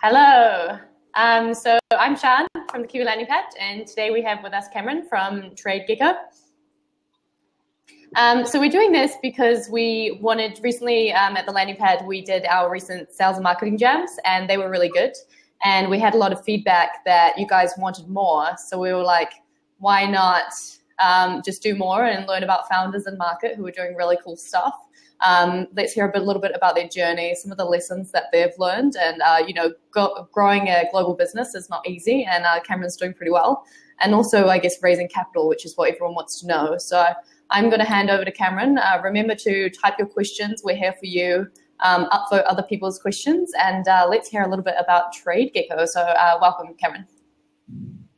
Hello. So I'm Shan from the Kiwi landing pad, and today we have with us Cameron from TradeGecko. So we're doing this because we wanted recently at the landing pad, we did our recent sales and marketing jams, and they were really good. And we had a lot of feedback that you guys wanted more. So we were like, why not just do more and learn about founders in market who are doing really cool stuff. Let's hear a little bit about their journey, some of the lessons that they've learned, and growing a global business is not easy, and Cameron's doing pretty well. And also, I guess, raising capital, which is what everyone wants to know. So I'm going to hand over to Cameron. Remember to type your questions. We're here for you, upvote other people's questions, and let's hear a little bit about TradeGecko. So welcome, Cameron.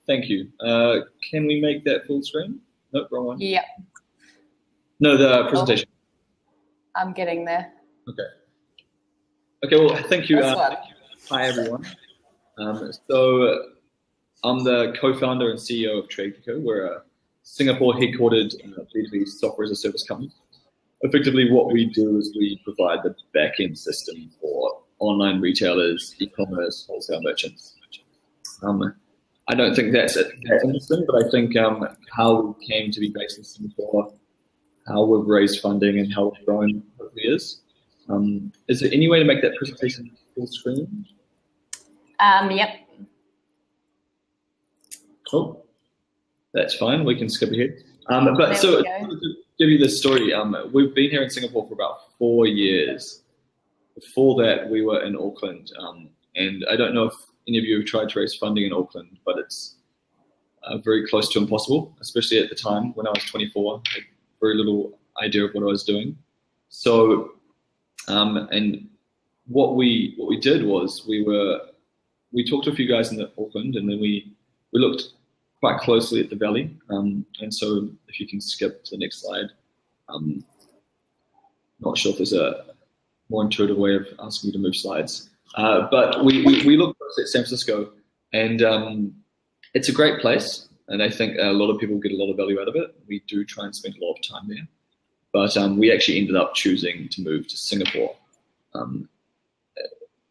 Thank you. Can we make that full screen? Nope, wrong one. Yeah. No, the presentation. I'm getting there. Okay, well, thank you. Hi, everyone. So I'm the co-founder and CEO of TradeGecko. We're a Singapore headquartered B2B software as a service company. Effectively, what we do is we provide the back-end system for online retailers, e-commerce, wholesale merchants. I don't think that's that interesting, but I think how we came to be based in Singapore, how we've raised funding, and how we've grown hopefully is. Is there any way to make that presentation full screen? Yep. Cool. That's fine. We can skip ahead. But so to give you this story, we've been here in Singapore for about 4 years. Before that, we were in Auckland, and I don't know if any of you have tried to raise funding in Auckland, but it's very close to impossible, especially at the time when I was 24. I had very little idea of what I was doing. So, and what we did was we talked to a few guys in Auckland, and then we looked quite closely at the valley. And so, if you can skip to the next slide, not sure if there's a more intuitive way of asking you to move slides. But we looked at San Francisco, and it's a great place, and I think a lot of people get a lot of value out of it. We do try and spend a lot of time there, but we actually ended up choosing to move to Singapore,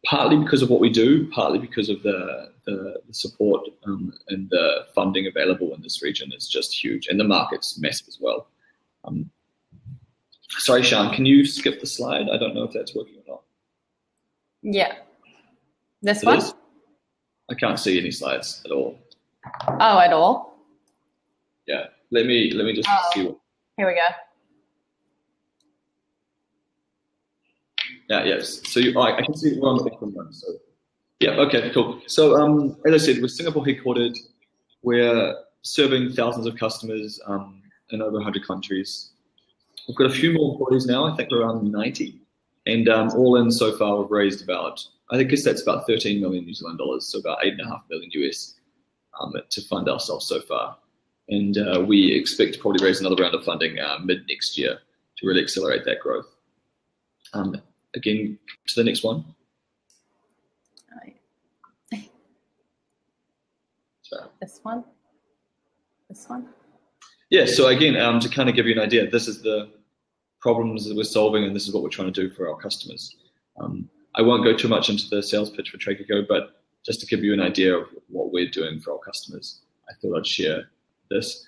partly because of what we do, partly because of the support and the funding available in this region is just huge, and the market's massive as well. Sorry, Shan, can you skip the slide? I don't know if that's working or not. Yeah. This one? I can't see any slides at all. Oh, at all? Yeah. Let me just see what. Here we go. Yeah, yes. So I can see we're on the bottom one. So yeah, okay, cool. So as I said, we're Singapore headquartered. We're serving thousands of customers in over 100 countries. We've got a few more employees now. I think we're around 90. And all in so far, we've raised about, I guess that's about 13 million New Zealand dollars, so about 8.5 million US to fund ourselves so far. And we expect to probably raise another round of funding mid next year to really accelerate that growth. Again, to the next one. This one? This one? Yeah, so again, to kind of give you an idea, this is the problems that we're solving, and this is what we're trying to do for our customers. I won't go too much into the sales pitch for TradeGecko, but just to give you an idea of what we're doing for our customers, I thought I'd share this.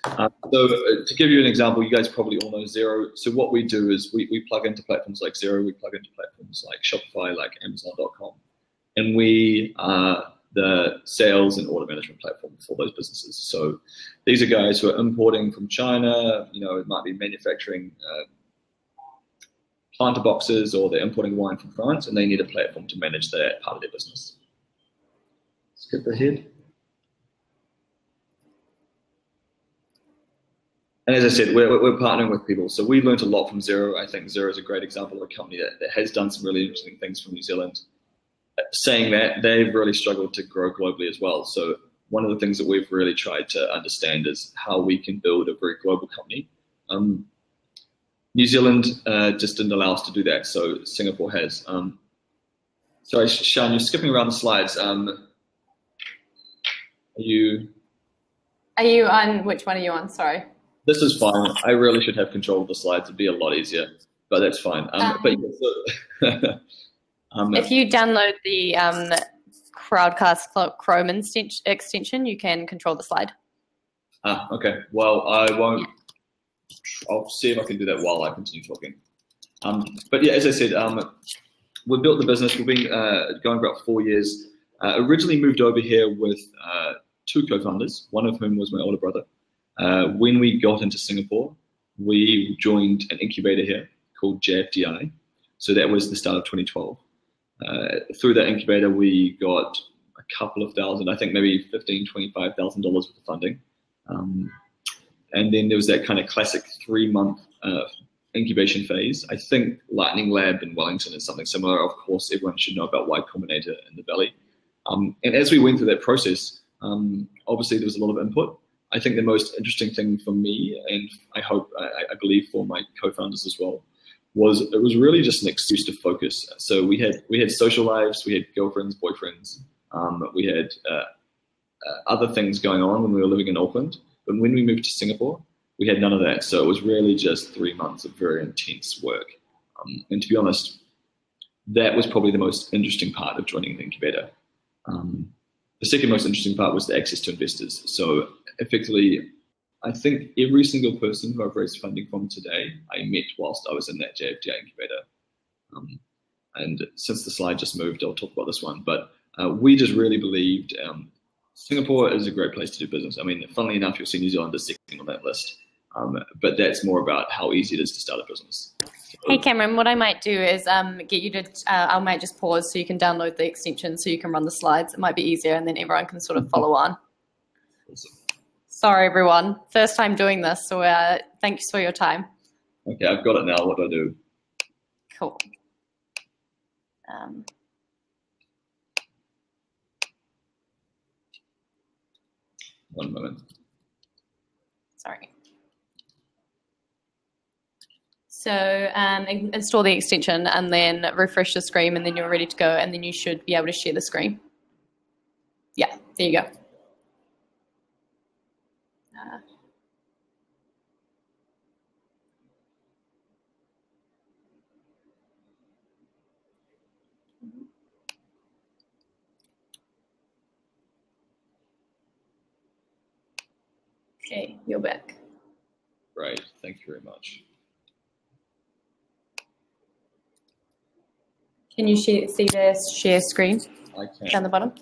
So to give you an example, you guys probably all know Xero. So what we do is we plug into platforms like Xero, we plug into platforms like Shopify, like Amazon.com, and we are the sales and order management platform for those businesses. So these are guys who are importing from China, it might be manufacturing planter boxes, or they're importing wine from France, and they need a platform to manage that part of their business. Skip ahead. And as I said, we're partnering with people. So we learned a lot from Xero. I think Xero is a great example of a company that has done some really interesting things from New Zealand. Saying that, they've really struggled to grow globally as well. So one of the things that we've really tried to understand is how we can build a very global company. New Zealand just didn't allow us to do that, so Singapore has. Sorry, Shan, you're skipping around the slides. Are you on, which one are you on? Sorry. This is fine. I really should have control of the slides. It'd be a lot easier, but that's fine. But yeah, so if you download the Crowdcast Chrome extension, you can control the slide. Okay. Well, I won't. I'll see if I can do that while I continue talking. But yeah, as I said, we've built the business. We've been going for about 4 years. Originally moved over here with 2 co-founders, one of whom was my older brother. When we got into Singapore, we joined an incubator here called JFDI. So that was the start of 2012. Through that incubator, we got a couple of thousand, I think maybe $15,000, $25,000 worth of funding. And then there was that kind of classic 3-month incubation phase. I think Lightning Lab in Wellington is something similar. Of course, everyone should know about Y Combinator in the Valley. And as we went through that process, obviously there was a lot of input. I think the most interesting thing for me, and I believe for my co-founders as well, was it was really just an excuse to focus. So we had social lives, we had girlfriends, boyfriends, we had other things going on when we were living in Auckland. But when we moved to Singapore, we had none of that. So it was really just 3 months of very intense work. And to be honest, that was probably the most interesting part of joining the incubator. The second most interesting part was the access to investors. So effectively, I think every single person who I've raised funding from today, I met whilst I was in that JFDI incubator. And since the slide just moved, I'll talk about this one. But we just really believed Singapore is a great place to do business. I mean, funnily enough, you'll see New Zealand is second on that list. But that's more about how easy it is to start a business. Hey, Cameron, what I might do is get you to, I might just pause so you can download the extension so you can run the slides. It might be easier and then everyone can sort of follow on. Awesome. Sorry, everyone. First time doing this, so thanks for your time. Okay, I've got it now. What do I do? Cool. One moment. Sorry. So install the extension and then refresh the screen and then you're ready to go and then you should be able to share the screen. Yeah, there you go. Okay, you're back. Great, thank you very much. Can you see the share screen? I can. Down the bottom?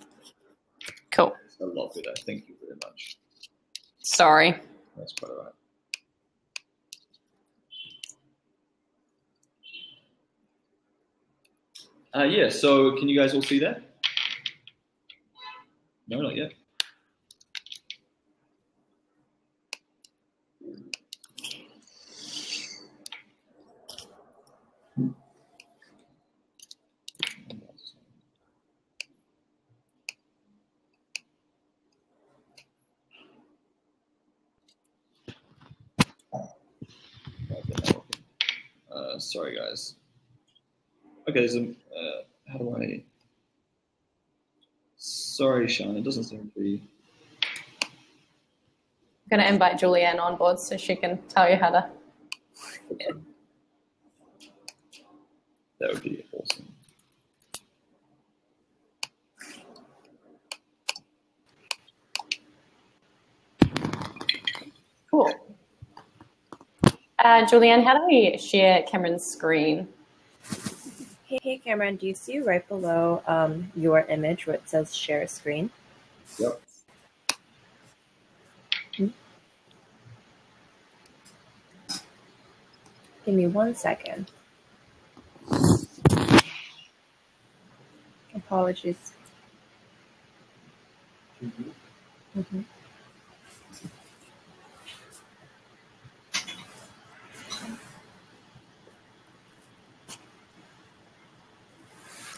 Cool. It's a lot better. Thank you very much. Sorry. That's quite all right. Yeah, so can you guys all see that? No, not yet. Sorry, guys. Okay, there's a, how do I... Sorry, Sean, it doesn't seem to be... I'm going to invite Julianne on board so she can tell you how to... That would be awesome. Cool. Julianne, how do we share Cameron's screen? Hey, Cameron, do you see right below your image where it says share screen? Yep. Give me 1 second. Apologies.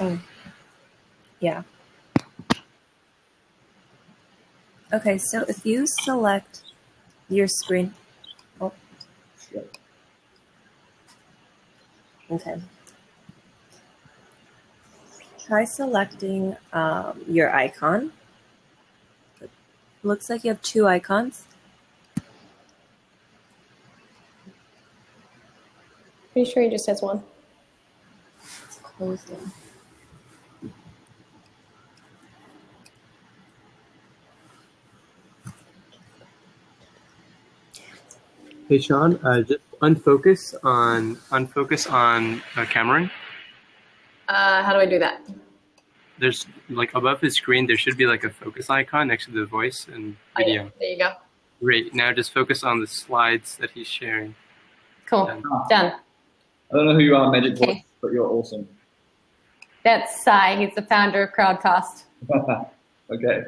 Oh, yeah. Okay, so if you select your screen, okay. Try selecting your icon. It looks like you have 2 icons. Pretty sure he just has one. It's closed in. Hey Sean, just unfocus on Cameron. How do I do that? There's like above his screen, there should be like a focus icon next to the voice and video. Oh, yeah. There you go. Great. Now just focus on the slides that he's sharing. Cool. Done. I don't know who you are, Magic Voice, but you're awesome. That's Sai. He's the founder of Crowdcast. Okay,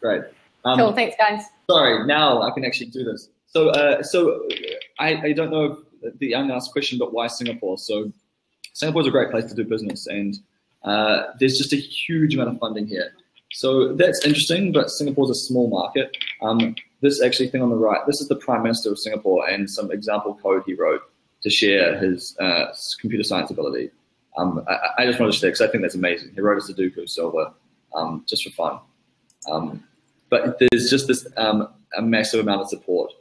great. Cool. Thanks, guys. Sorry, now I can actually do this. So, I don't know the unasked question, but why Singapore? So, Singapore is a great place to do business, and there's just a huge amount of funding here. So that's interesting, but Singapore's a small market. This actually thing on the right, this is the Prime Minister of Singapore and some example code he wrote to share his computer science ability. I just wanted to share because I think that's amazing. He wrote a Sudoku solver just for fun. But there's just this a massive amount of support.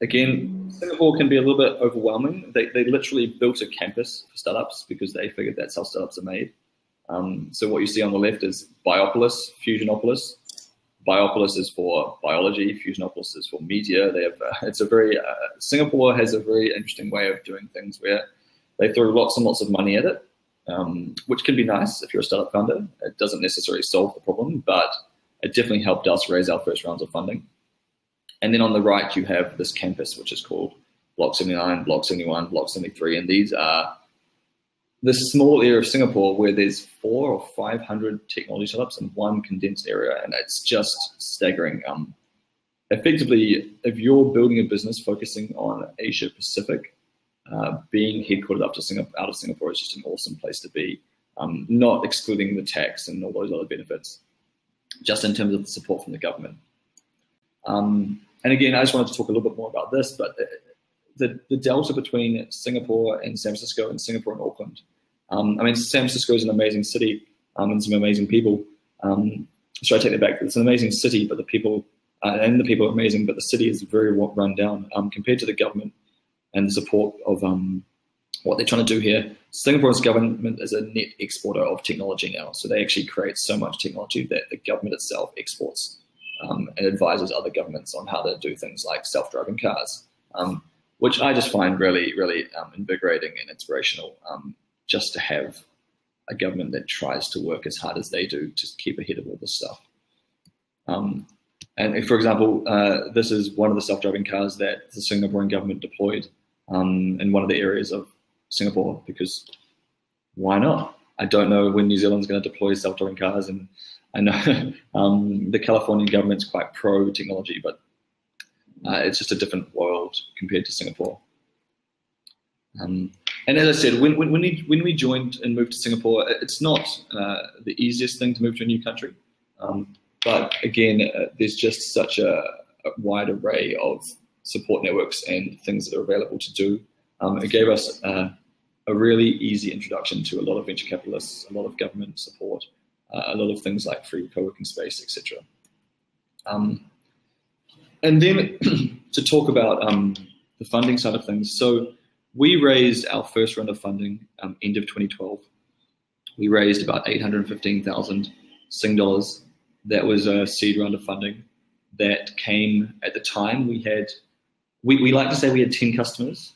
Again, Singapore can be a little bit overwhelming. They literally built a campus for startups because they figured that's how startups are made. So what you see on the left is Biopolis, Fusionopolis. Biopolis is for biology, Fusionopolis is for media. They have it's a very Singapore has a very interesting way of doing things where they throw lots and lots of money at it, which can be nice if you're a startup founder. It doesn't necessarily solve the problem, but it definitely helped us raise our first rounds of funding. And then on the right, you have this campus, which is called Block 79, Block 71, Block 73. And these are this small area of Singapore where there's 400 or 500 technology startups in one condensed area. And it's just staggering. Effectively, if you're building a business focusing on Asia Pacific, being headquartered out of Singapore is just an awesome place to be, not excluding the tax and all those other benefits, just in terms of the support from the government. And again, I just wanted to talk a little bit more about this, but the delta between Singapore and San Francisco and Singapore and Auckland. I mean, San Francisco is an amazing city and some amazing people. So I take that back. It's an amazing city, but the people are amazing, but the city is very run down compared to the government and the support of what they're trying to do here. Singapore's government is a net exporter of technology now. So they actually create so much technology that the government itself exports and advises other governments on how to do things like self-driving cars, which I just find really, really invigorating and inspirational, just to have a government that tries to work as hard as they do to keep ahead of all this stuff. And if, for example, this is one of the self-driving cars that the Singaporean government deployed in one of the areas of Singapore, because why not? I don't know when New Zealand's going to deploy self-driving cars, and I know the Californian government's quite pro-technology, but it's just a different world compared to Singapore. And as I said, when we joined and moved to Singapore, it's not the easiest thing to move to a new country. But again, there's just such a wide array of support networks and things that are available to do. It gave us a really easy introduction to a lot of venture capitalists, a lot of government support, a lot of things like free co-working space, etc. And then to talk about the funding side of things. So we raised our first round of funding end of 2012. We raised about 815,000 Sing dollars. That was a seed round of funding that came at the time. We like to say we had 10 customers.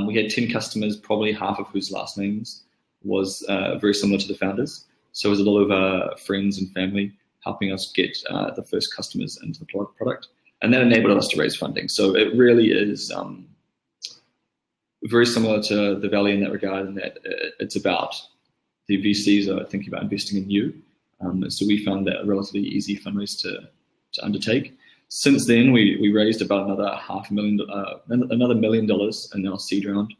We had 10 customers, probably half of whose last names was very similar to the founders. So it was a lot of friends and family helping us get the first customers into the product. And that enabled us to raise funding. So it really is very similar to the Valley in that regard, in that it's about the VCs are thinking about investing in you. So we found that a relatively easy fundraise to undertake. Since then, we raised about another $1 million in our seed round.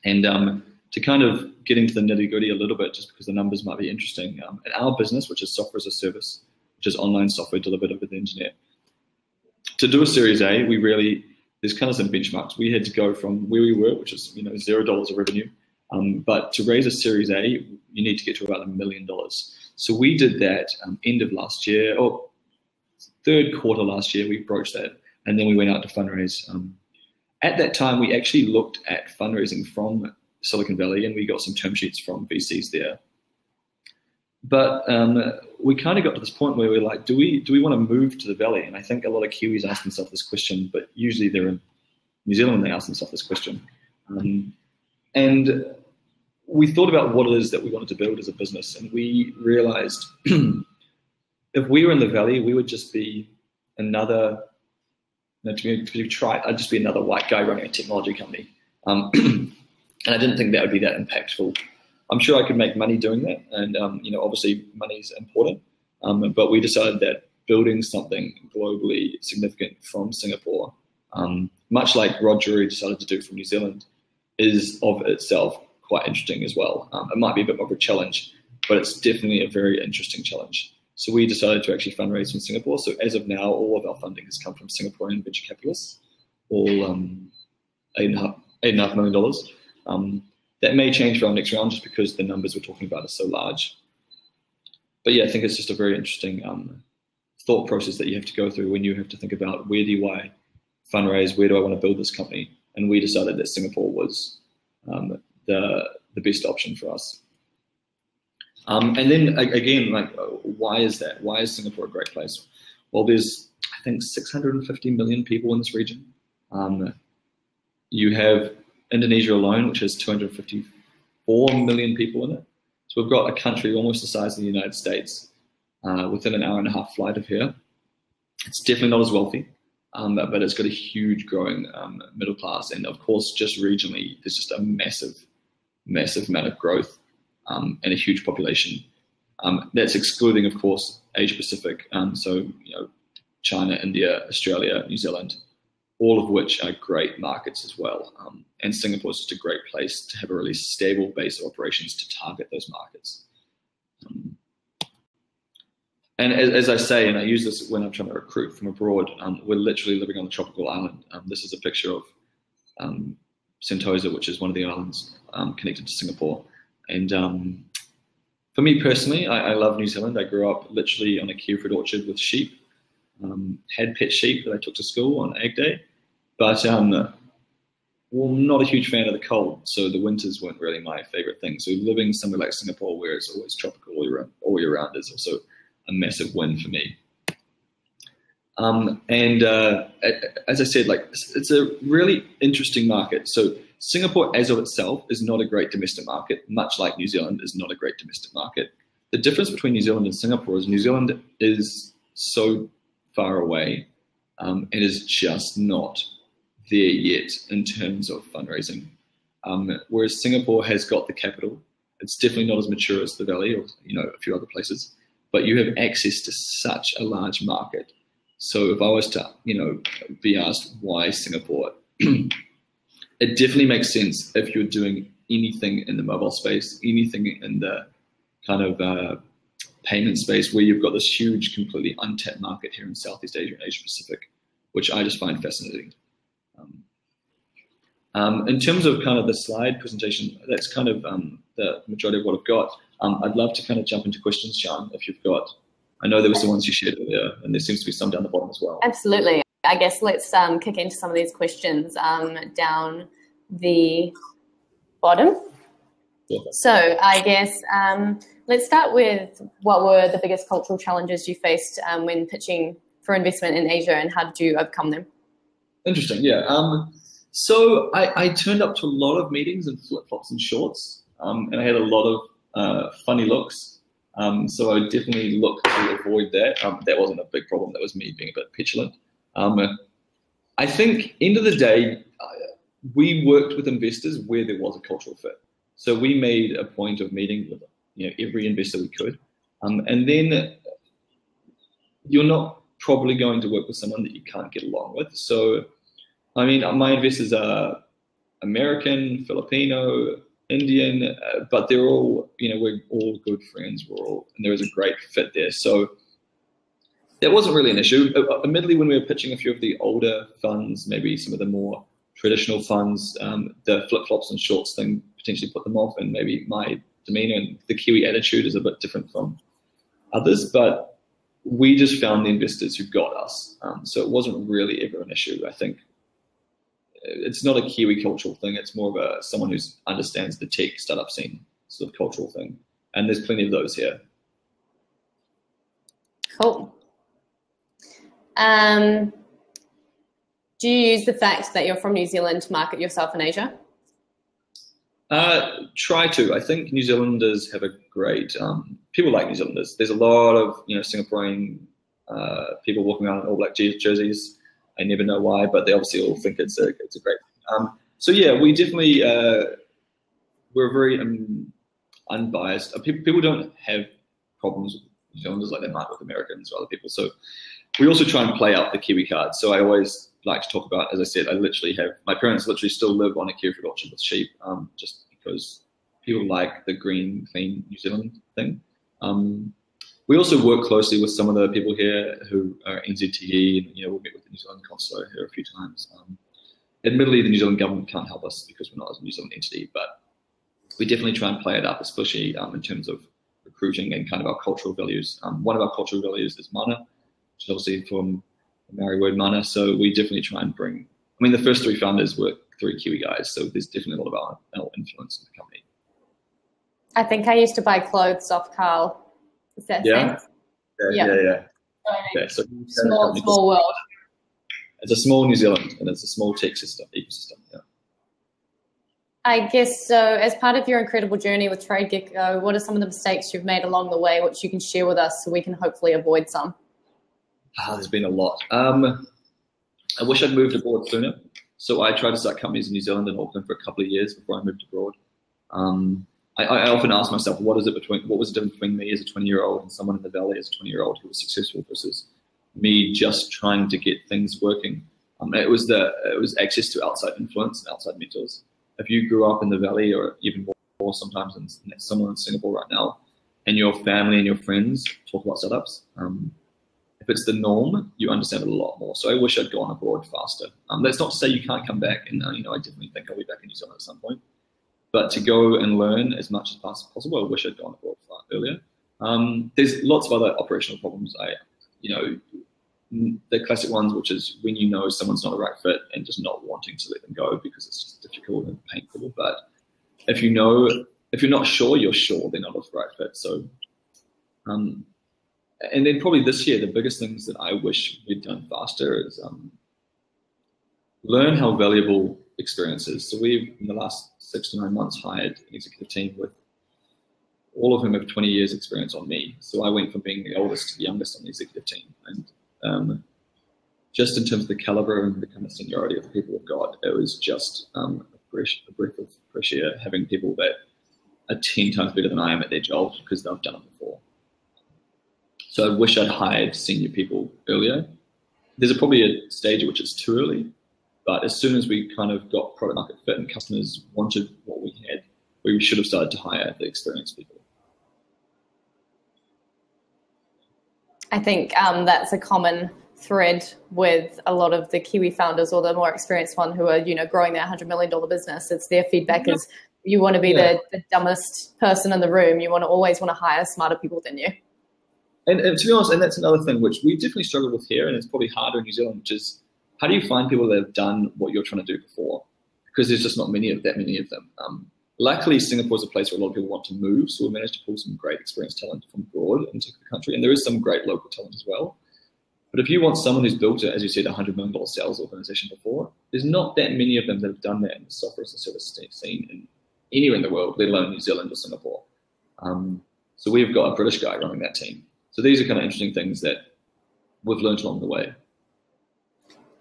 And to kind of get into the nitty-gritty a little bit, just because the numbers might be interesting, in our business, which is software as a service, which is online software delivered over the internet, to do a Series A, there's kind of some benchmarks. We had to go from where we were, which is $0 of revenue, but to raise a Series A, you need to get to about $1 million. So we did that end of last year, or third quarter last year, we broached that, and then we went out to fundraise. At that time, we actually looked at fundraising from Silicon Valley, and we got some term sheets from VCs there. But we kind of got to this point where we're like, do we want to move to the Valley? And I think a lot of Kiwis ask themselves this question, but usually they're in New Zealand, they ask themselves this question. And we thought about what it is that we wanted to build as a business, and we realized if we were in the Valley, we would just be another, to be trite, I'd just be another white guy running a technology company. And I didn't think that would be that impactful. I'm sure I could make money doing that, and obviously money is important. But we decided that building something globally significant from Singapore, much like Rod Drury decided to do from New Zealand, is of itself quite interesting as well. It might be a bit more of a challenge, but it's definitely a very interesting challenge. So we decided to actually fundraise from Singapore. So as of now, all of our funding has come from Singaporean venture capitalists, all $8.5 million. That may change for our next round just because the numbers we're talking about are so large. But yeah, I think it's just a very interesting thought process that you have to go through when you have to think about where do I fundraise, where do I want to build this company? And we decided that Singapore was the best option for us. And then again, like, why is that? Why is Singapore a great place? Well, there's, I think, 650 million people in this region. You have Indonesia alone, which has 254 million people in it. So we've got a country almost the size of the United States within an hour and a half flight of here. It's definitely not as wealthy, but it's got a huge growing middle class. And of course, just regionally, there's just a massive amount of growth and a huge population. That's excluding, of course, Asia Pacific. So, China, India, Australia, New Zealand, all of which are great markets as well. And Singapore is just a great place to have a really stable base of operations to target those markets. And as I say, and I use this when I'm trying to recruit from abroad, we're literally living on a tropical island. This is a picture of Sentosa, which is one of the islands connected to Singapore. And for me personally, I love New Zealand. I grew up literally on a kiwifruit orchard with sheep. Had pet sheep that I took to school on Ag Day, but not a huge fan of the cold, so the winters weren't really my favorite thing. So living somewhere like Singapore, where it's always tropical all year round, is also a massive win for me. And as I said, like, it's a really interesting market. So Singapore, as of itself, is not a great domestic market, much like New Zealand is not a great domestic market. The difference between New Zealand and Singapore is New Zealand is so far away and is just not there yet in terms of fundraising. Whereas Singapore has got the capital. It's definitely not as mature as the Valley or a few other places, but you have access to such a large market. So if I was to be asked why Singapore, it definitely makes sense if you're doing anything in the mobile space, anything in the kind of payment space where you've got this huge, completely untapped market here in Southeast Asia and Asia Pacific, which I just find fascinating. In terms of kind of the slide presentation, that's kind of the majority of what I've got. I'd love to kind of jump into questions, Sean, if you've got. I know there were some ones you shared earlier, and there seems to be some down the bottom as well. Absolutely. I guess let's kick into some of these questions down the bottom. Yeah. So I guess let's start with what were the biggest cultural challenges you faced when pitching for investment in Asia, and how did you overcome them? Interesting, yeah. So I turned up to a lot of meetings in flip-flops and shorts, and I had a lot of funny looks. So I definitely looked to avoid that. That wasn't a big problem. That was me being a bit petulant. I think, end of the day, we worked with investors where there was a cultural fit. So we made a point of meeting with every investor we could. And then you're not probably going to work with someone that you can't get along with. So, I mean, my investors are American, Filipino, Indian, but they're all, we're all good friends. And there was a great fit there. So that wasn't really an issue. Admittedly, when we were pitching a few of the older funds, maybe some of the more traditional funds, the flip-flops and shorts thing potentially put them off, and maybe my demeanor and the Kiwi attitude is a bit different from others, but we just found the investors who got us. So it wasn't really ever an issue. I think it's not a Kiwi cultural thing. It's more of someone who understands the tech startup scene sort of cultural thing. And there's plenty of those here. Cool. Do you use the fact that you're from New Zealand to market yourself in Asia? Try to. I think New Zealanders have a great, people like New Zealanders. There's a lot of, Singaporean people walking around in all black jerseys. I never know why, but they obviously all think it's a great thing. So yeah, we definitely, we're very unbiased. People don't have problems with New Zealanders like they might with Americans or other people. So we also try and play out the Kiwi card. So I always like to talk about, as I said, my parents literally still live on a kiwi fruit orchard with sheep, just because people like the green, clean New Zealand thing. We also work closely with some of the people here who are NZTE, and we'll meet with the New Zealand consulate here a few times. Admittedly, the New Zealand government can't help us because we're not a New Zealand entity, but we definitely try and play it up, especially in terms of recruiting and kind of our cultural values. One of our cultural values is mana, which is obviously from the Maori word mana. So we definitely try and bring, the first 3 founders were 3 Kiwi guys, so there's definitely a lot of our influence in the company. I think I used to buy clothes off Carl. Is that sense? Yeah. So small world. It's a small New Zealand, and it's a small tech ecosystem. Yeah. I guess so. As part of your incredible journey with TradeGecko, what are some of the mistakes you've made along the way, which you can share with us so we can hopefully avoid some? There's been a lot. I wish I'd moved abroad sooner. So I tried to start companies in New Zealand and Auckland for a couple of years before I moved abroad. I often ask myself, what was the difference between me as a 20-year-old and someone in the Valley as a 20-year-old who was successful versus me just trying to get things working? It was access to outside influence and outside mentors. If you grew up in the Valley, or even more sometimes in somewhere in Singapore right now, and your family and your friends talk about startups, if it's the norm, you understand it a lot more. So I wish I'd gone abroad faster. That's not to say you can't come back, and I definitely think I'll be back in New Zealand at some point. But to go and learn as much as possible, I wish I'd gone abroad far earlier. There's lots of other operational problems. The classic ones, which is when someone's not the right fit and just not wanting to let them go because it's just difficult and painful. But if you're not sure, you're sure they're not the right fit. So, and then probably this year, the biggest things that I wish we'd done faster is learn how valuable experience is. So we've, in the last 6 to 9 months, hired an executive team with all of whom have 20 years experience on me. So I went from being the oldest to the youngest on the executive team. And just in terms of the caliber and the kind of seniority of the people we've got, it was just a breath of fresh air, having people that are 10 times better than I am at their jobs because they've done it before. So I wish I'd hired senior people earlier. There's probably a stage at which it's too early, but as soon as we kind of got product market fit and customers wanted what we had, we should have started to hire the experienced people. I think that's a common thread with a lot of the Kiwi founders or the more experienced one who are, growing their $100 million business. It's their feedback is you want to be the dumbest person in the room. You always want to hire smarter people than you. And to be honest, and that's another thing which we definitely struggle with here, and it's probably harder in New Zealand, which is how do you find people that have done what you're trying to do before? Because there's just not that many of them. Luckily, Singapore is a place where a lot of people want to move, so we managed to pull some great experienced talent from abroad into the country, and there is some great local talent as well. But if you want someone who's built, as you said, a $100 million sales organization before, there's not that many of them that have done that in the software as a service scene anywhere in the world, let alone New Zealand or Singapore. So we've got a British guy running that team. So these are kind of interesting things that we've learned along the way.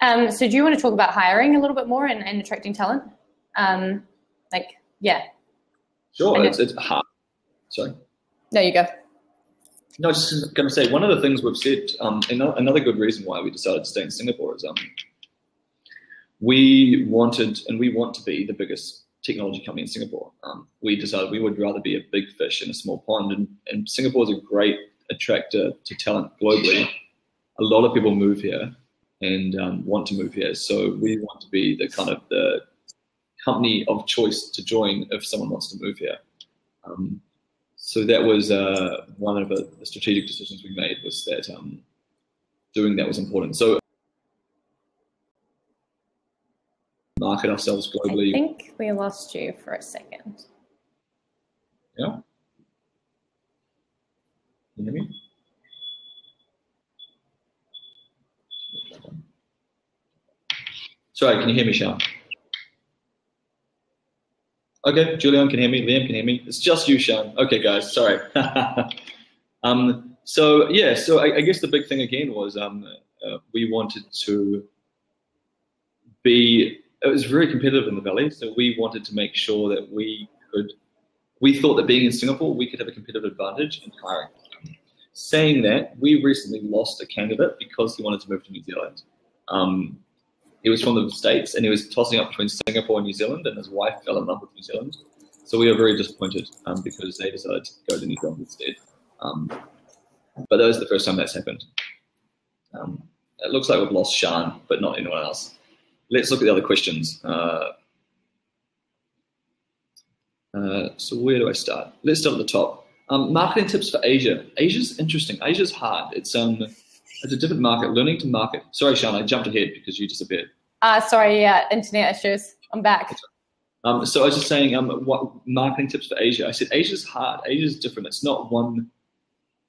So do you want to talk about hiring a little bit more and attracting talent? Sure, it's hard. Sorry. There you go. No, I was just going to say, one of the things we've said, another good reason why we decided to stay in Singapore is we want to be the biggest technology company in Singapore. We decided we would rather be a big fish in a small pond, and Singapore is a great attractor to talent globally. A lot of people move here and want to move here, so we want to be the kind of the company of choice to join if someone wants to move here. So that was one of the strategic decisions we made, was that doing that was important. So market ourselves globally. I think we lost you for a second. Yeah. Can you hear me? Sorry, can you hear me, Sean? Okay, Julian can hear me, Liam can hear me. It's just you, Sean. Okay, guys, sorry. So I guess the big thing again was we wanted to be, it was very competitive in the Valley, so we wanted to make sure that we thought that being in Singapore, we could have a competitive advantage in hiring. Saying that, we recently lost a candidate because he wanted to move to New Zealand. He was from the States and he was tossing up between Singapore and New Zealand, and his wife fell in love with New Zealand. So we were very disappointed because they decided to go to New Zealand instead. But that was the first time that's happened. It looks like we've lost Sean, but not anyone else. Let's look at the other questions. So where do I start? Let's start at the top. Marketing tips for Asia. Asia's interesting. Asia's hard. It's a different market. Learning to market. Sorry, Sean, I jumped ahead because you disappeared. Sorry, yeah, internet issues. I'm back. So I was just saying, what marketing tips for Asia? I said Asia's hard. Asia's different. It's not one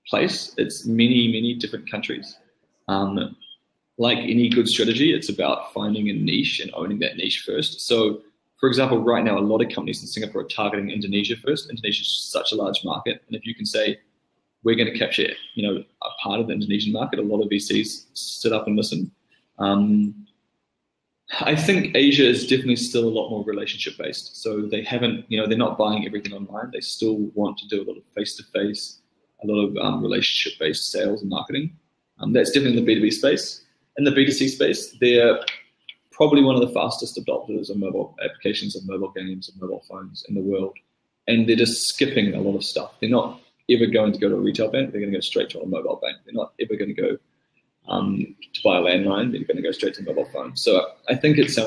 place. It's many, many different countries. Like any good strategy, it's about finding a niche and owning that niche first. So, for example, right now, a lot of companies in Singapore are targeting Indonesia first. Indonesia is such a large market, and if you can say, we're going to capture, a part of the Indonesian market, a lot of VCs sit up and listen. I think Asia is definitely still a lot more relationship-based. So they haven't, they're not buying everything online. They still want to do a lot of face-to-face, a lot of relationship-based sales and marketing. That's definitely in the B2B space. In the B2C space, they're probably one of the fastest adopters of mobile applications, of mobile games, of mobile phones in the world. And they're just skipping a lot of stuff. They're not ever going to go to a retail bank. They're going to go straight to a mobile bank. They're not ever going to go to buy a landline. They're going to go straight to a mobile phone. So I think it's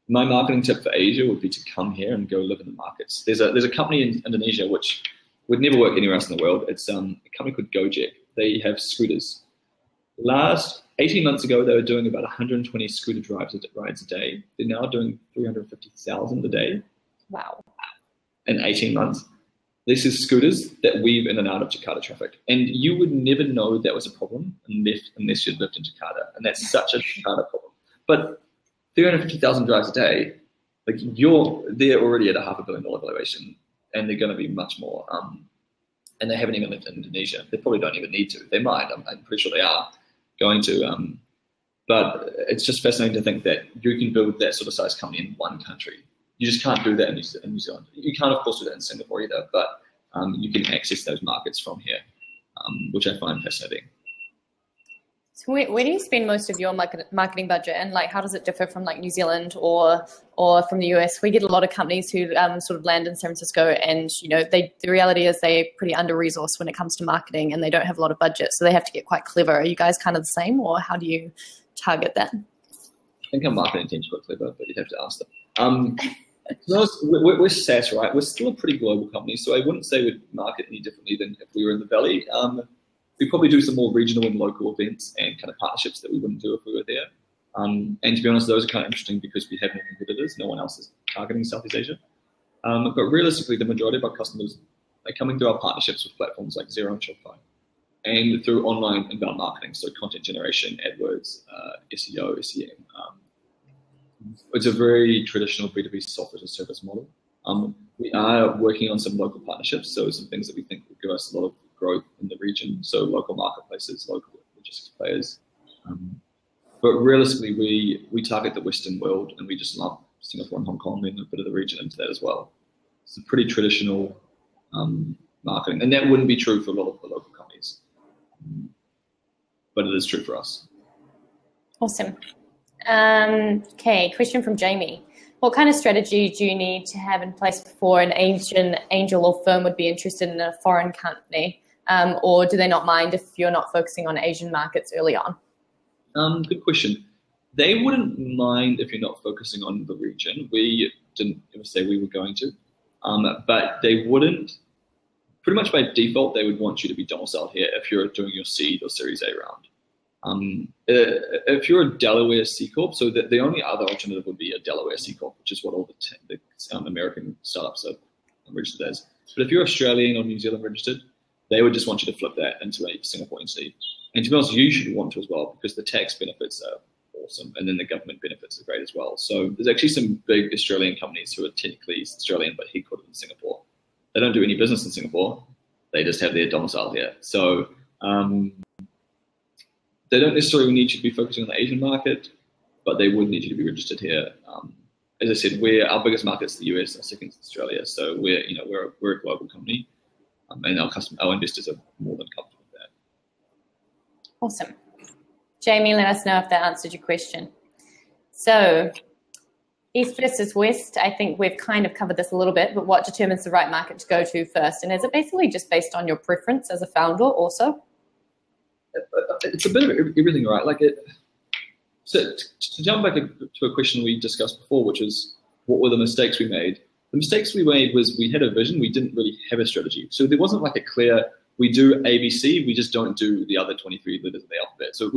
my marketing tip for Asia would be to come here and go live in the markets. There's a company in Indonesia which would never work anywhere else in the world. It's a company called Gojek. They have scooters. 18 months ago, they were doing about 120 scooter rides a day. They're now doing 350,000 a day. Wow. In 18 months. This is scooters that weave in and out of Jakarta traffic. And you would never know that was a problem unless you lived in Jakarta. And that's such a Jakarta problem. But 350,000 drives a day, they're already at a $500 million valuation, and they're going to be much more. And they haven't even lived in Indonesia. They probably don't even need to. They might. I'm pretty sure they are going to. But it's just fascinating to think that you can build that sort of size company in one country. You just can't do that in New Zealand. You can't, of course, do that in Singapore either, but you can access those markets from here, which I find fascinating. So where do you spend most of your marketing budget, and how does it differ from New Zealand or from the US? We get a lot of companies who sort of land in San Francisco, and the reality is they're pretty under-resourced when it comes to marketing, and they don't have a lot of budget, so they have to get quite clever. Are you guys kind of the same, or how do you target that? I think our marketing team's quite clever, but you'd have to ask them. We're SaaS, right? We're still a pretty global company, so I wouldn't say we'd market any differently than if we were in the Valley. We probably do some more regional and local events and kind of partnerships that we wouldn't do if we were there. And to be honest, those are kind of interesting because we have no competitors. No one else is targeting Southeast Asia. But realistically, the majority of our customers are coming through our partnerships with platforms like Xero and Shopify, and through online inbound marketing, so content generation, AdWords, SEO, SEM. It's a very traditional B2B software as a service model. We are working on some local partnerships, so some things that we think will give us a lot of growth in the region, so local marketplaces, local logistics players. But realistically, we target the Western world, and we just lump Singapore and Hong Kong and a bit of the region into that as well. It's a pretty traditional marketing, and that wouldn't be true for a lot of the local companies, but it is true for us. Awesome. Okay, question from Jamie. What kind of strategy do you need to have in place before an Asian angel or firm would be interested in a foreign company? Or do they not mind if you're not focusing on Asian markets early on? Good question. They wouldn't mind if you're not focusing on the region. We didn't ever say we were going to. But they wouldn't, pretty much by default, they would want you to be domiciled here if you're doing your seed or Series A round. If you're a Delaware C Corp, so the only other alternative would be a Delaware C Corp, which is what all the American startups are registered as. But if you're Australian or New Zealand registered, they would just want you to flip that into a Singapore entity. And to be honest, you should want to as well, because the tax benefits are awesome. And then the government benefits are great as well. So there's actually some big Australian companies who are technically Australian but headquartered in Singapore. They don't do any business in Singapore. They just have their domicile here. So they don't necessarily need you to be focusing on the Asian market, but they would need you to be registered here. As I said, our biggest market's the US, our second is Australia. So we're a global company, and our investors are more than comfortable with that. Awesome. Jamie, let us know if that answered your question. So East versus West, I think we've kind of covered this a little bit, but what determines the right market to go to first? And is it basically just based on your preference as a founder also? It's a bit of everything, right? So to jump back to a question we discussed before, which is what were the mistakes we made? The mistakes we made was we had a vision, we didn't really have a strategy. So there wasn't like a clear, we do ABC, we just don't do the other 23 letters of the alphabet. So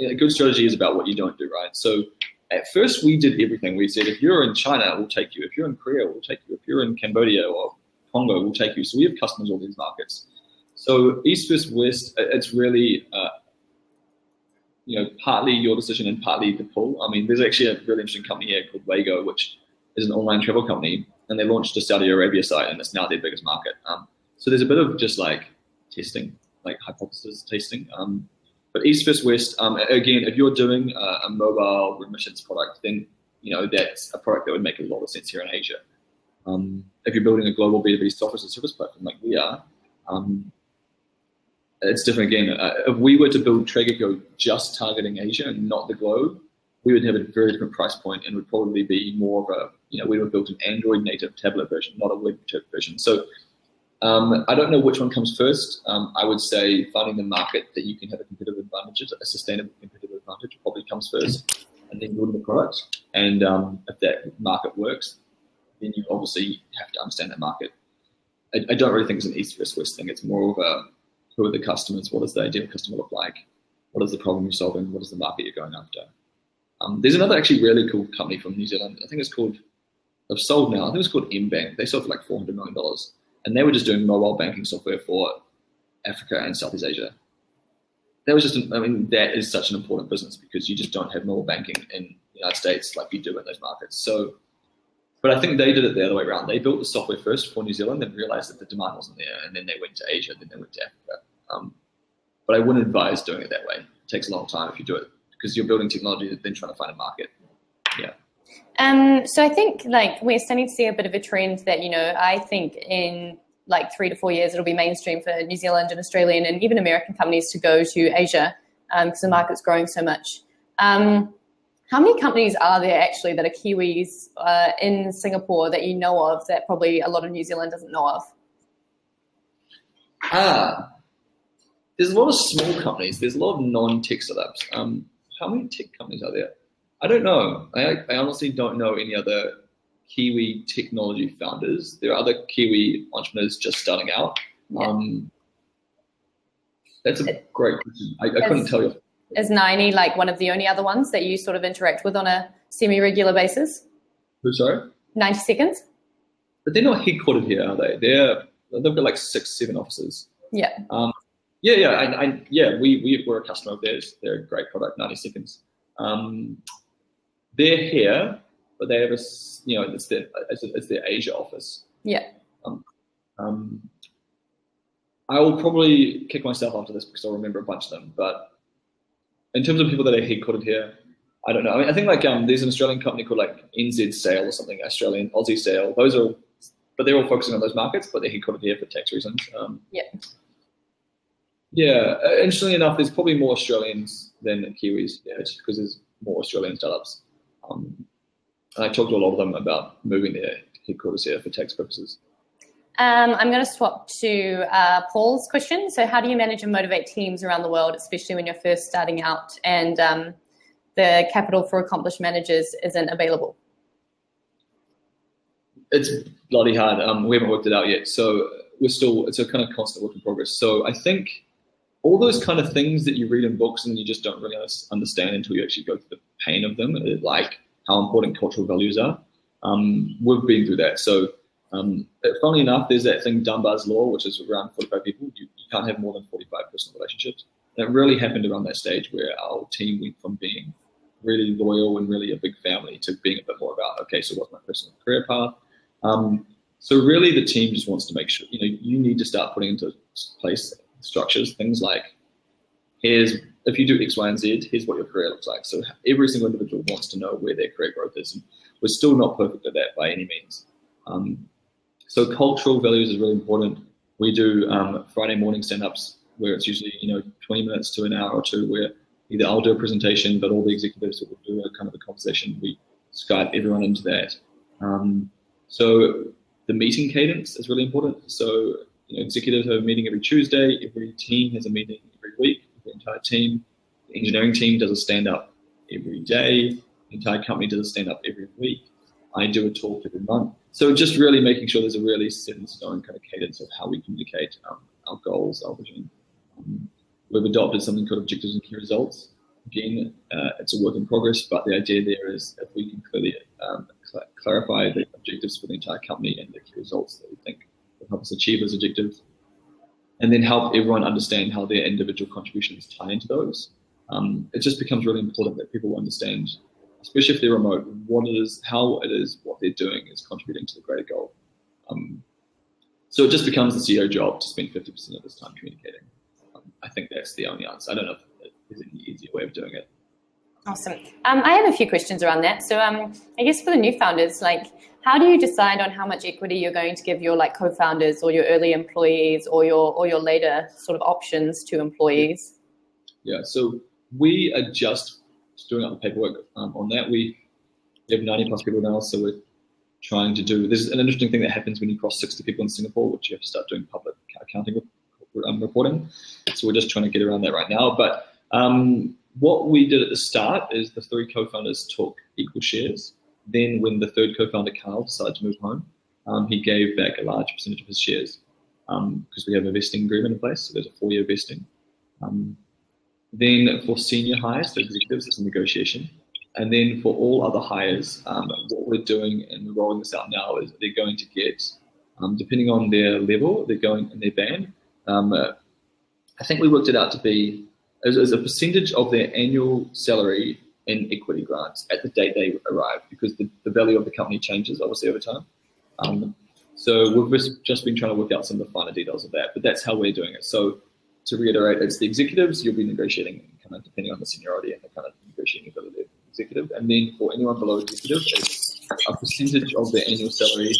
a good strategy is about what you don't do, right? So at first we did everything. We said, if you're in China, we'll take you. If you're in Korea, we'll take you. If you're in Cambodia or Congo, we'll take you. So we have customers in all these markets. So East versus West, it's really, partly your decision and partly the pull. I mean, there's actually a really interesting company here called Wago, which is an online travel company, and they launched a Saudi Arabia site, and it's now their biggest market. So there's a bit of just like testing, like hypothesis testing. But East versus West, again, if you're doing a mobile remittance product, then that's a product that would make a lot of sense here in Asia. If you're building a global B2B software as a service platform like we are, it's different again. If we were to build TradeGecko just targeting Asia and not the globe, we would have a very different price point and would probably be more of a, we would build an Android native tablet version, not a web version. So I don't know which one comes first. I would say finding the market that you can have a competitive advantage, a sustainable competitive advantage probably comes first, and then building the product. And if that market works, then you obviously have to understand that market. I don't really think it's an East versus West thing. It's more of a, who are the customers? What does the ideal customer look like? What is the problem you're solving? What is the market you're going after? There's another actually really cool company from New Zealand. I think it's called, they've sold now, I think it's called MBank. They sold for like $400 million. And they were just doing mobile banking software for Africa and Southeast Asia. That was just, that is such an important business because you just don't have mobile banking in the United States like you do in those markets. So, but I think they did it the other way around. They built the software first for New Zealand and realized that the demand wasn't there. And then they went to Asia, then they went to Africa. But I wouldn't advise doing it that way. It takes a long time if you do it because you're building technology and then trying to find a market. Yeah. So I think we're starting to see a bit of a trend that, I think in 3 to 4 years, it'll be mainstream for New Zealand and Australian and even American companies to go to Asia because the market's growing so much. How many companies are there actually that are Kiwis in Singapore that you know of that probably a lot of New Zealand doesn't know of? There's a lot of small companies. There's a lot of non-tech startups. How many tech companies are there? I don't know. I honestly don't know any other Kiwi technology founders. There are other Kiwi entrepreneurs just starting out. Yeah. That's a great question. I couldn't tell you. Is 90 one of the only other ones that you sort of interact with on a semi-regular basis? Who, sorry? 90 Seconds? But they're not headquartered here, are they? They've got 6, 7 offices. Yeah. We're a customer of theirs. They're a great product, 90 Seconds. They're here, but they have it's their Asia office. Yeah. I will probably kick myself after this because I'll remember a bunch of them. But in terms of people that are headquartered here, I don't know. I think there's an Australian company called NZ Sale or something, Australian Aussie Sale. But they're all focusing on those markets, but they're headquartered here for tax reasons. Yeah. Interestingly enough, there's probably more Australians than Kiwis. Yeah, just because there's more Australian startups. And I talked to a lot of them about moving their headquarters here for tax purposes. I'm going to swap to Paul's question. So how do you manage and motivate teams around the world, especially when you're first starting out and the capital for accomplished managers isn't available? It's bloody hard. We haven't worked it out yet. So it's a kind of constant work in progress. So I think all those kind of things that you read in books and you just don't really understand until you actually go through the pain of them, like how important cultural values are. We've been through that. So funnily enough, there's that thing, Dunbar's Law, which is around 45 people. You can't have more than 45 personal relationships. And it really happened around that stage where our team went from being really loyal and really a big family to being a bit more about, okay, so what's my personal career path? So really the team just wants to make sure, you need to start putting into place structures, things like, if you do X, Y, and Z, here's what your career looks like. So every single individual wants to know where their career growth is. And we're still not perfect at that by any means. So cultural values is really important. We do Friday morning stand-ups where it's usually 20 minutes to an hour or two, where either I'll do a presentation, but all the executives will do a kind of a conversation. We Skype everyone into that. So the meeting cadence is really important. So executives have a meeting every Tuesday. Every team has a meeting every week. The entire team, the engineering team does a stand-up every day. The entire company does a stand-up every week. I do a talk every month. So just really making sure there's a really set in stone kind of cadence of how we communicate our goals, our vision. We've adopted something called objectives and key results. Again, it's a work in progress, but the idea there is if we can clearly clarify the objectives for the entire company and the key results that we think will help us achieve those objectives, and then help everyone understand how their individual contributions tie into those. It just becomes really important that people understand, especially if they're remote, how what they're doing is contributing to the greater goal. So it just becomes the CEO job to spend 50% of his time communicating. I think that's the only answer. I don't know if there's any easier way of doing it. Awesome. I have a few questions around that. So I guess for the new founders, how do you decide on how much equity you're going to give your co-founders or your early employees or your later sort of options to employees? Yeah, so we are just doing up the paperwork on that. We have 90 plus people now, so we're trying to do, there's an interesting thing that happens when you cross 60 people in Singapore, which you have to start doing public accounting reporting. So we're just trying to get around that right now. But what we did at the start is the 3 co-founders took equal shares. Then when the 3rd co-founder, Carl, decided to move home, he gave back a large percentage of his shares because we have a vesting agreement in place. So there's a 4-year vesting. Then for senior hires, the executives, it's a negotiation. And then for all other hires, what we're doing, and we're rolling this out now, is they're going to get, depending on their level, they're going in their band. I think we worked it out to be as a percentage of their annual salary in equity grants at the date they arrive, because the value of the company changes obviously over time. So we've just been trying to work out some of the finer details of that, but that's how we're doing it. So to reiterate, it's the executives, you'll be negotiating kind of depending on the seniority and the kind of negotiating ability of the executive. And then for anyone below executive, it's a percentage of their annual salary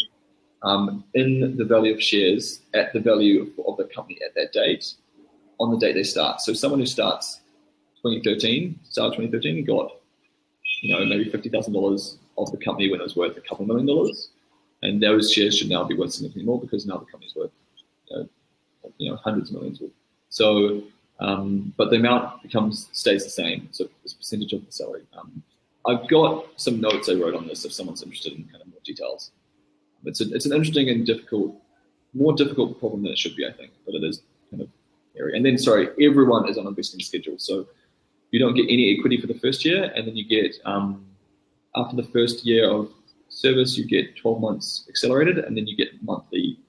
in the value of shares at the value of the company at that date, on the date they start. So someone who starts 2013 got, maybe $50,000 of the company when it was worth a couple $1 million. And those shares should now be worth significantly more because now the company's worth, hundreds of millions. So, but the amount stays the same. So it's a percentage of the salary. I've got some notes I wrote on this if someone's interested in kind of more details. It's an interesting and more difficult problem than it should be, I think, but it is kind of area. And then, everyone is on a vesting schedule. So you don't get any equity for the first year, and then you get, after the first year of service, you get 12 months accelerated, and then you get monthly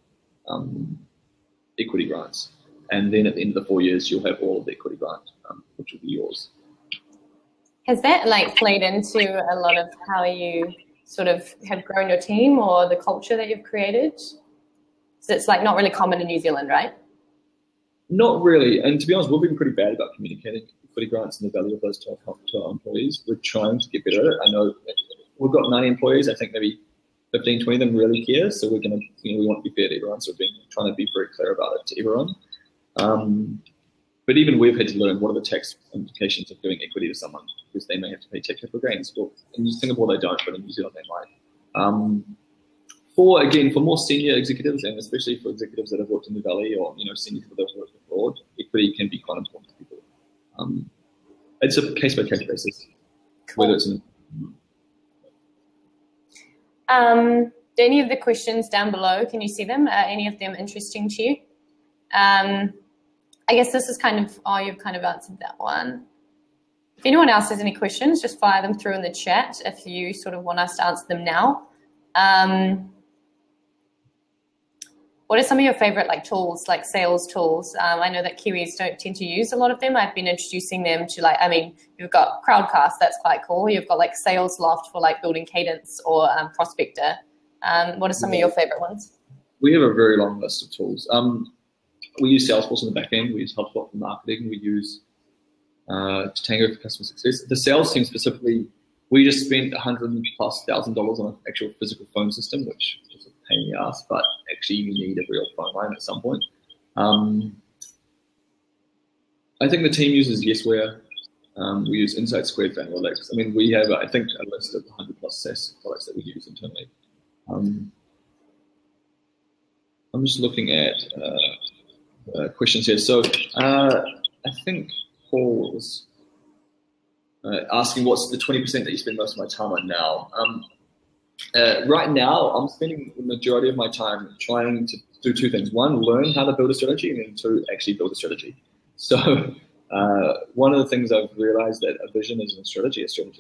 equity grants. And then at the end of the 4 years, you'll have all of the equity grant, which will be yours. Has that played into a lot of how you sort of have grown your team or the culture that you've created? So it's not really common in New Zealand, right? Not really. And to be honest, we've been pretty bad about communicating equity grants and the value of those to our employees. We're trying to get better at it. I know we've got 90 employees. I think maybe 15, 20 of them really care. So we're going to, we want to be fair to everyone. So we've been trying to be very clear about it to everyone. But even we've had to learn what are the tax implications of giving equity to someone, because they may have to pay tax capital gains. Well, in Singapore they don't, but in New Zealand they might. For more senior executives, and especially for executives that have worked in the Valley or senior people that have worked abroad, equity can be quite important to people. It's a case by case basis. Cool. Whether it's do any of the questions down below, can you see them? Are any of them interesting to you? I guess this is you've kind of answered that one. If anyone else has any questions, just fire them through in the chat if you sort of want us to answer them now. what are some of your favorite like tools, like sales tools? I know that Kiwis don't tend to use a lot of them. I've been introducing them to like, I mean, you've got Crowdcast, that's quite cool. You've got like Sales Loft for like building cadence or Prospector. What are some of your favorite ones? We have a very long list of tools. We use Salesforce on the back end. We use HubSpot for marketing. We use Tango for customer success. The sales team specifically, we just spent $100,000+ on an actual physical phone system, which is a pain in the ass, but actually you need a real phone line at some point. I think the team uses Yesware. We use Insight Squared for analytics. I mean, we have, I think, a list of 100+ SaaS products that we use internally. I'm just looking at questions here. So I think Paul was asking what's the 20% that you spend most of my time on now. Right now, I'm spending the majority of my time trying to do two things. One, learn how to build a strategy, and then two, actually build a strategy. So one of the things I've realized that a vision isn't a strategy is the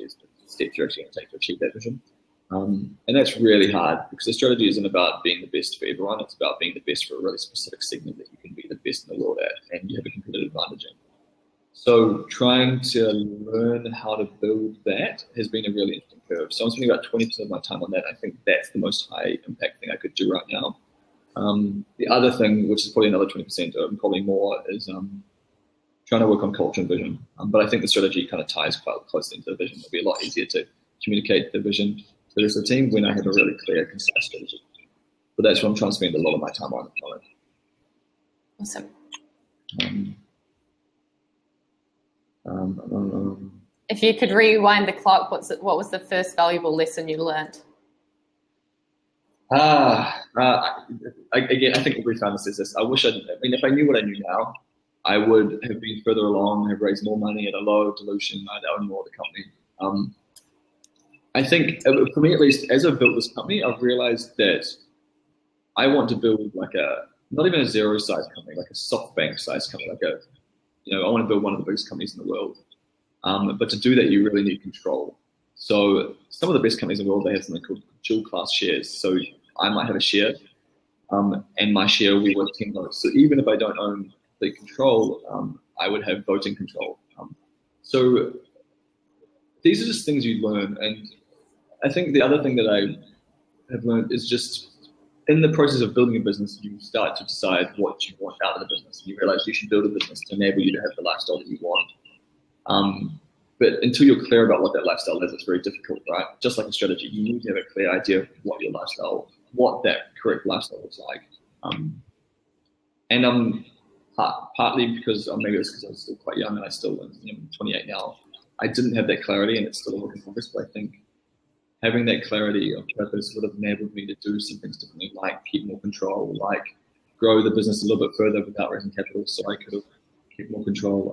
steps you're actually going to take to achieve that vision. And that's really hard because the strategy isn't about being the best for everyone. It's about being the best for a really specific segment that you can be the best in the world at and you have a competitive advantage in. So trying to learn how to build that has been a really interesting curve. So I'm spending about 20% of my time on that. I think that's the most high impact thing I could do right now. The other thing, which is probably another 20% or probably more, is trying to work on culture and vision. But I think the strategy kind of ties quite closely into the vision. It'll be a lot easier to communicate the vision to the rest of the team when I have a really clear, concise strategy. But that's what I'm trying to spend a lot of my time on at the moment. Awesome. If you could rewind the clock, what was the first valuable lesson you learned? Again, I think every time says this. I mean, if I knew what I knew now, I would have been further along, have raised more money at a lower dilution, I'd own more of the company. I think, for me at least, as I've built this company, I've realized that I want to build like not even a zero-size company, like a SoftBank-sized company, I want to build one of the biggest companies in the world. But to do that, you really need control. So some of the best companies in the world, they have something called dual class shares. So I might have a share, and my share will be worth 10 votes. So even if I don't own the control, I would have voting control. So these are just things you learn. And I think the other thing that I have learned is just in the process of building a business, you start to decide what you want out of the business. And you realize you should build a business to enable you to have the lifestyle that you want. But until you're clear about what that lifestyle is, it's very difficult, right? Just like a strategy, you need to have a clear idea of what your lifestyle, what that correct lifestyle looks like. And partly because maybe it's because I was still quite young and I still, I'm 28 now, I didn't have that clarity and it's still a work in progress. But I think having that clarity of purpose would have enabled me to do some things differently, like keep more control, like grow the business a little bit further without raising capital, so I could have kept more control,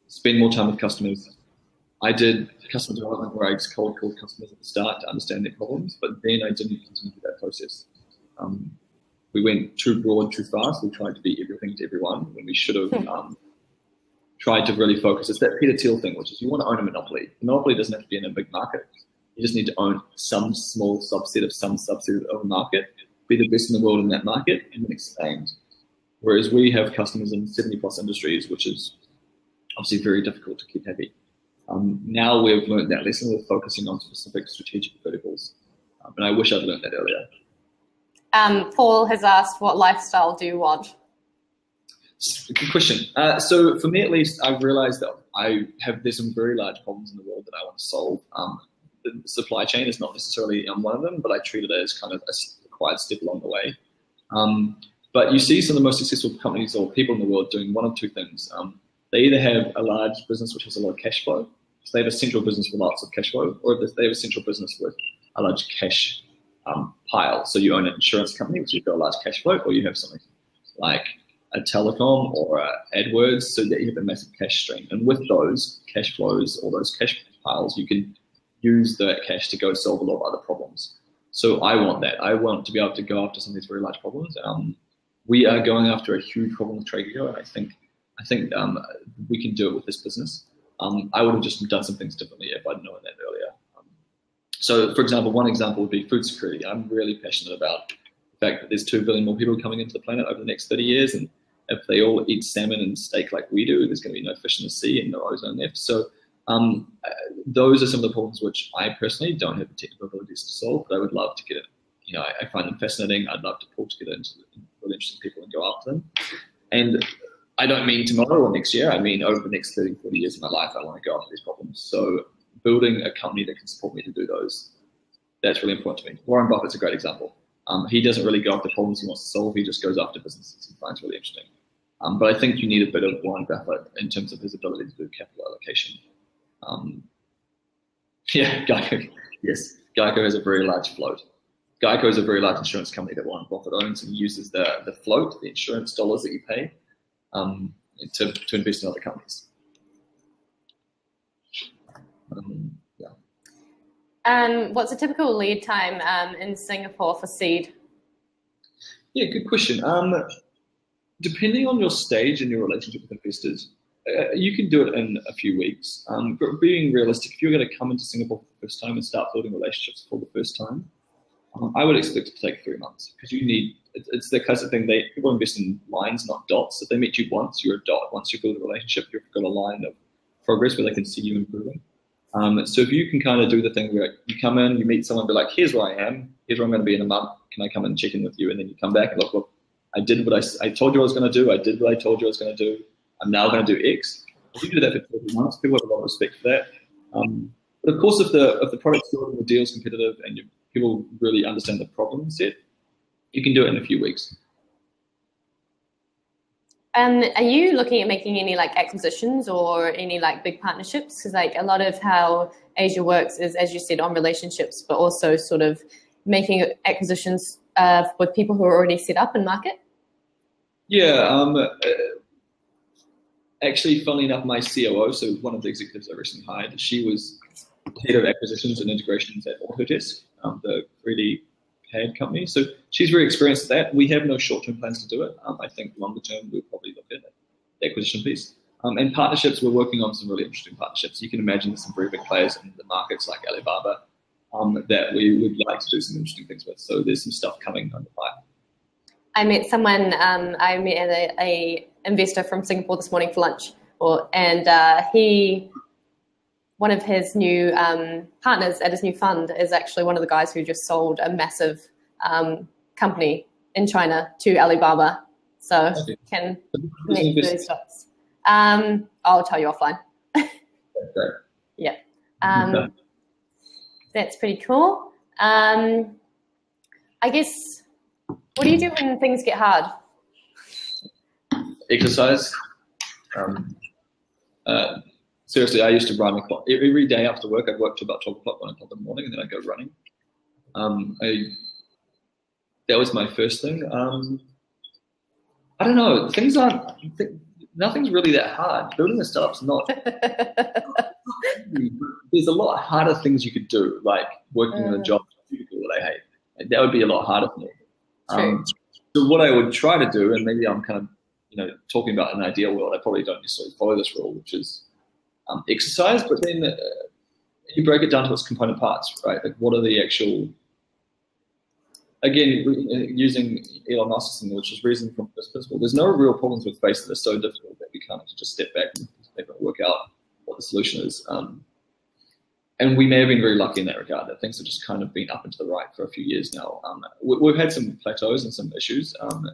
spend more time with customers. I did customer development where I cold called customers at the start to understand their problems, but then I didn't continue that process. We went too broad, too fast. We tried to be everything to everyone when we should have tried to really focus. It's that Peter Thiel thing, which is you want to own a monopoly. A monopoly doesn't have to be in a big market. You just need to own some small subset of some subset of a market, be the best in the world in that market, and then expand. Whereas we have customers in 70+ industries, which is obviously very difficult to keep happy. Now we've learned that lesson. We're focusing on specific strategic verticals. And I wish I'd learned that earlier. Paul has asked, what lifestyle do you want? Good question. So for me, at least, I've realized that there's some very large problems in the world that I want to solve. The supply chain is not necessarily one of them, but I treat it as kind of a required step along the way. But you see some of the most successful companies or people in the world doing one of two things. They either have a large business which has a lot of cash flow, so they have a central business with lots of cash flow, or they have a central business with a large cash pile. So you own an insurance company, which you've got a large cash flow, or you have something like a telecom or AdWords, so that you have a massive cash stream. And with those cash flows or those cash piles, you can use that cash to go solve a lot of other problems. So I want that. I want to be able to go after some of these very large problems. We are going after a huge problem with TradeGecko, and I think we can do it with this business. I would have just done some things differently if I'd known that earlier. So, for example, one example would be food security. I'm really passionate about fact that there's 2 billion more people coming into the planet over the next 30 years, and if they all eat salmon and steak like we do, there's going to be no fish in the sea and no ozone left. So those are some of the problems which I personally don't have the technical abilities to solve, but I would love to get it. I find them fascinating. I'd love to pull together into really interesting people and go after them. And I don't mean tomorrow or next year. I mean over the next 30, 40 years of my life, I want to go after these problems. So building a company that can support me to do those, that's really important to me. Warren Buffett's a great example. He doesn't really go after problems he wants to solve. He just goes after businesses he finds really interesting. But I think you need a bit of Warren Buffett in terms of his ability to do capital allocation. Geico. Yes, Geico has a very large float. Geico is a very large insurance company that Warren Buffett owns, and uses the float, the insurance dollars that you pay, to invest in other companies. What's a typical lead time in Singapore for seed? Yeah, good question. Depending on your stage and your relationship with investors, you can do it in a few weeks. But being realistic, if you're going to come into Singapore for the first time and start building relationships for the first time, I would expect it to take 3 months, because it's the classic thing, people invest in lines, not dots. If they meet you once, you're a dot. Once you build a relationship, you've got a line of progress where they can see you improving. So if you can kind of do the thing where you come in, you meet someone, be like, here's where I am, here's where I'm going to be in a month, can I come and check in with you? And then you come back and look, I did what I told you I was going to do, I did what I told you I was going to do, I'm now going to do X. If you do that for 12 months, people have a lot of respect for that. But of course, if the product's good and the deal's competitive and people really understand the problem set, you can do it in a few weeks. Are you looking at making any acquisitions or any big partnerships? Because a lot of how Asia works is, as you said, on relationships, but also sort of making acquisitions with people who are already set up in market. Yeah, actually, funnily enough, my COO, so one of the executives I recently hired, she was head of acquisitions and integrations at Autodesk, the 3D CAD company. So she's very experienced at that. We have no short-term plans to do it. I think longer term, we'll probably look at the acquisition piece. And partnerships, we're working on some really interesting partnerships. You can imagine there's some very big players in the markets like Alibaba that we would like to do some interesting things with. So there's some stuff coming on the pipe. I met someone, I met a investor from Singapore this morning for lunch, one of his new partners at his new fund is actually one of the guys who just sold a massive company in China to Alibaba. So can connect those dots. I'll tell you offline. Yeah. That's pretty cool. I guess, what do you do when things get hard? Exercise. Seriously, I used to run every day after work. I'd work till about 12 o'clock, 1 o'clock in the morning, and then I'd go running. That was my first thing. I don't know. Nothing's really that hard. Building a startup's not. There's a lot harder things you could do, like working in a job that I hate. And that would be a lot harder for me. So what I would try to do, and maybe I'm kind of talking about an ideal world, I probably don't necessarily follow this rule, which is exercise, but then you break it down to its component parts, right? Like what are the actual, again, using Elon Musk's thing, which is reasoning from first principle, there's no real problems with space that are so difficult that we can't just step back and work out what the solution is. And we may have been very lucky in that regard, that things have just kind of been up and to the right for a few years now. We've had some plateaus and some issues, and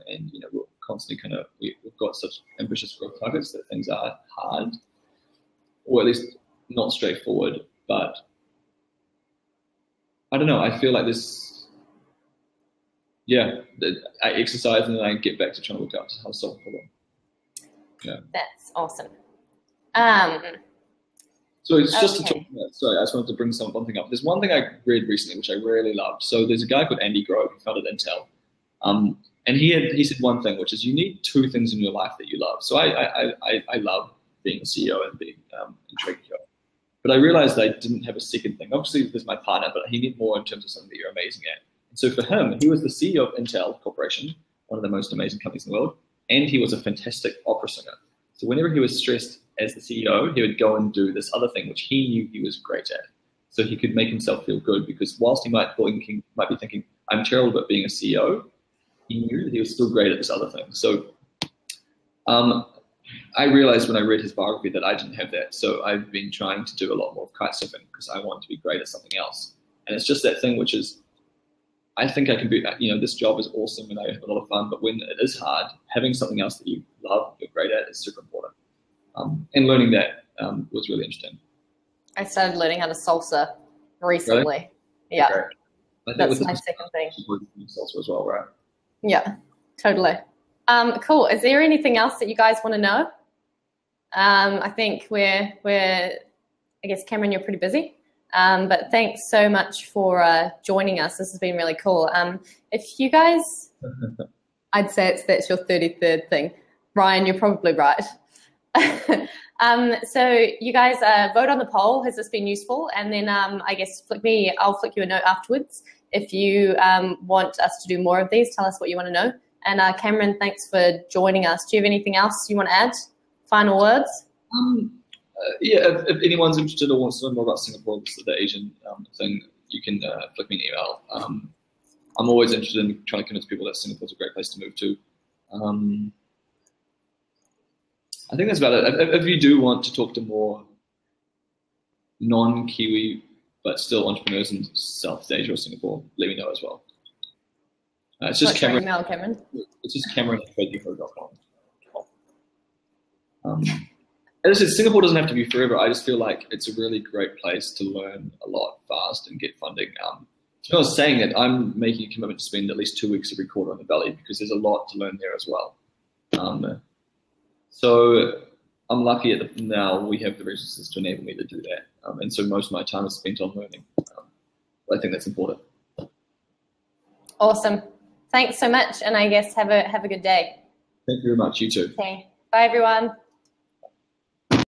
we're constantly we've got such ambitious growth targets that things are hard, or at least not straightforward. But I don't know, I feel like this, I exercise and then I get back to trying to work out how to solve the problem. Yeah. That's awesome. So it's just to talk about, sorry, I just wanted to bring one thing up. There's one thing I read recently which I really loved. So there's a guy called Andy Grove who founded Intel. And he said one thing, which is you need 2 things in your life that you love. So I love being a CEO and being in TradeGecko. But I realized I didn't have a second thing. Obviously, there's my partner, but he needed more in terms of something that you're amazing at. And so for him, he was the CEO of Intel Corporation, one of the most amazing companies in the world, and he was a fantastic opera singer. So whenever he was stressed as the CEO, he would go and do this other thing, which he knew he was great at. So he could make himself feel good, because whilst he might be thinking, I'm terrible at being a CEO, he knew that he was still great at this other thing. So I realized when I read his biography that I didn't have that. So I've been trying to do a lot more kite surfing because I want to be great at something else. And it's just that thing which is, I think I can be, this job is awesome and I have a lot of fun, but when it is hard, having something else that you love, you're great at, is super important. And learning that was really interesting. I started learning how to salsa recently. Really? Yeah. Okay. That's my second thing. Salsa as well, right? Yeah, totally. Cool. Is there anything else that you guys want to know? I think I guess, Cameron, you're pretty busy. But thanks so much for joining us. This has been really cool. If you guys, I'd say that's your 33rd thing. Ryan, you're probably right. So you guys vote on the poll. Has this been useful? And then I guess I'll flick you a note afterwards. If you want us to do more of these, tell us what you want to know. And Cameron, thanks for joining us. Do you have anything else you want to add? Final words? Yeah, if anyone's interested or wants to know more about Singapore, this is the Asian thing, you can flick me an email. I'm always interested in trying to convince people that Singapore's a great place to move to. I think that's about it. If you do want to talk to more non-Kiwi but still entrepreneurs in Southeast Asia or Singapore, let me know as well. It's just Cameron. Email, Cameron? It's just Cameron at TradeGecko.com. As I said, Singapore doesn't have to be forever. I just feel like it's a really great place to learn a lot fast and get funding. I was saying that I'm making a commitment to spend at least 2 weeks every quarter on the Valley because there's a lot to learn there as well. So I'm lucky now we have the resources to enable me to do that. And so most of my time is spent on learning. I think that's important. Awesome. Thanks so much. And I guess have a good day. Thank you very much. You too. Okay. Bye, everyone.